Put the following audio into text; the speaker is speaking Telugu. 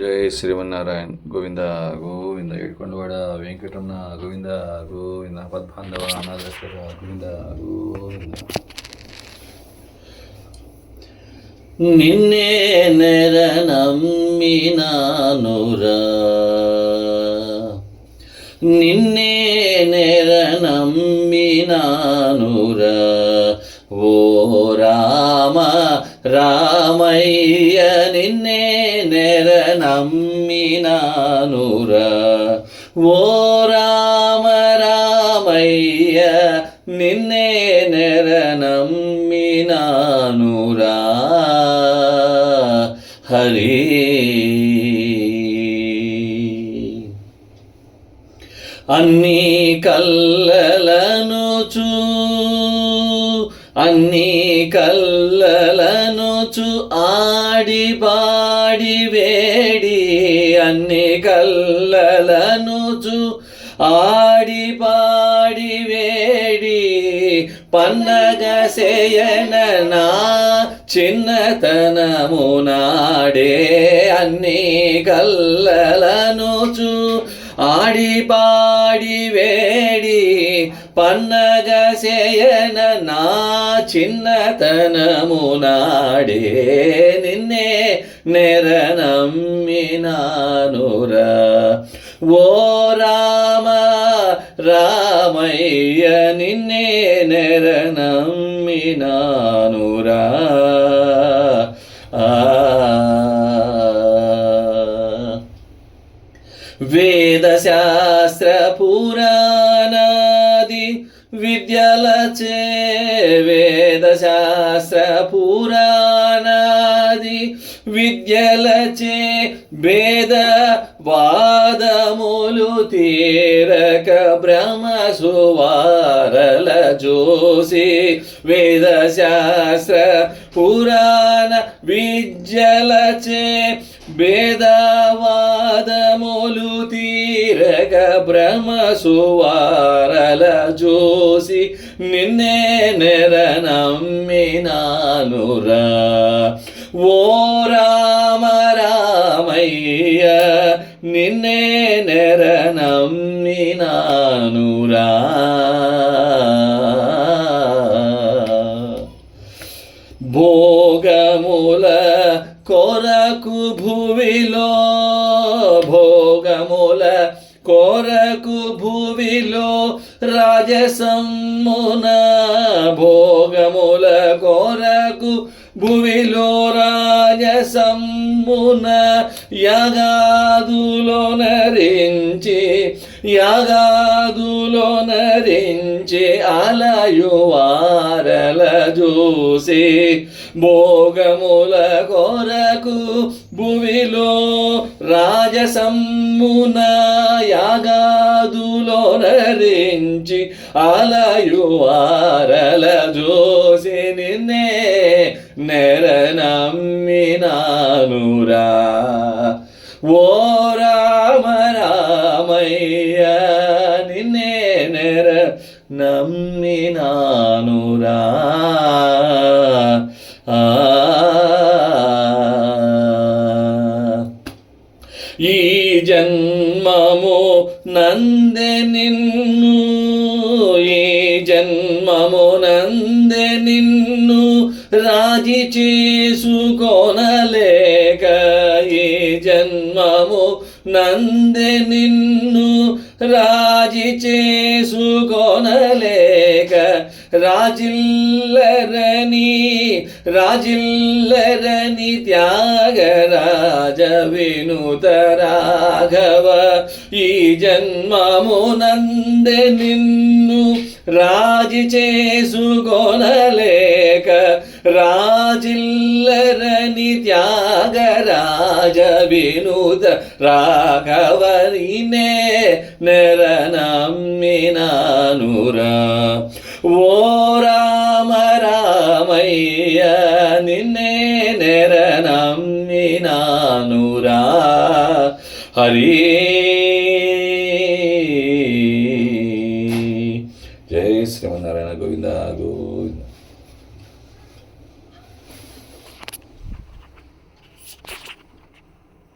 జై శ్రీమన్నారాయణ గోవింద గోవింద ఏడుకొండవాడ వెంకటరమణ గోవింద గోవింద పద్బాంధవ అనాథేశ్వర గోవింద గోవింద. నిన్నే నెర నమ్మినానురా, నిన్నే నెర నమ్మినానురా, ఓ రామ రామయ్య నిన్నే నెర నమ్మినానురా, ఓ రామ రామయ్య నిన్నే నెర నమ్మినానురా, హరి అన్ని కల్లలనుచు అన్ని కల్లలనుచు ఆడి బాడి వేడి, అన్ని కల్లలనుచు ఆడి పాడి వేడి, పన్నగ సేయన నా చిన్నతనము నాడే, అన్ని కల్లలనుచు ఆడి పాడి వేడి, పన్నగ సేయన నా చిన్నతనము నాడే, నిన్నే నెర నమ్మినానురా, ఓ రామ రామయ్య నిన్నే నెర నమ్మినానురా. వేదశాస్త్ర పురాణాది విద్యలచే, వేదశాస్త్ర పురాణాది విద్యలచే భేద వాదములు తీరక బ్రహ్మ సువారల జోసి, వేదశాస్త్ర పురాణ విద్యలచే భేదవాదములు తీరక బ్రహ్మ సువారల జోసి, నిన్నే నెర నమ్మినానురా, ఓ రామ రామయ్య నిన్నే నెర నమ్మినానురా. భోగముల కొరకు భువిలో, భోగముల కొరకు భువిలో రాజసమ్మున, భోగముల కొరకు భువిలో రాజసమ్మున, యాగాదులో నరించి యాగాదులో నరించి అలయువారల జోసి, భోగముల కొరకు భువిలో రాజసమ్మున, యాగాదులో నరించి అలయువారల జోసి, నిన్నే నెర నమ్మినానురా, ఓ రామ రామయ్య నిన్నే నెర నమ్మినానురా. ఈ జన్మము నందె నిన్ను, ఈ జన్మము నందె నిన్ను రాజి చేసుకొనలేక, ఈ జన్మము నందె నిన్ను రాజి చేసుకొనలేక, రాజిల్లరని రాజిల్లరని త్యాగరాజ వినుత రాఘవ, ఈ జన్మము నందె నిన్ను రాజి చేసుకొనలేక, రాజిల్లరని త్యాగరాజ వినుత రాఘవ నిన్నే నెర నమ్మినానురా, ఓ రామ రామయ్య నిన్నే నెర నమ్మినానురా, హరి. జై శ్రీమన్నారాయణ గోవింద గోవింద.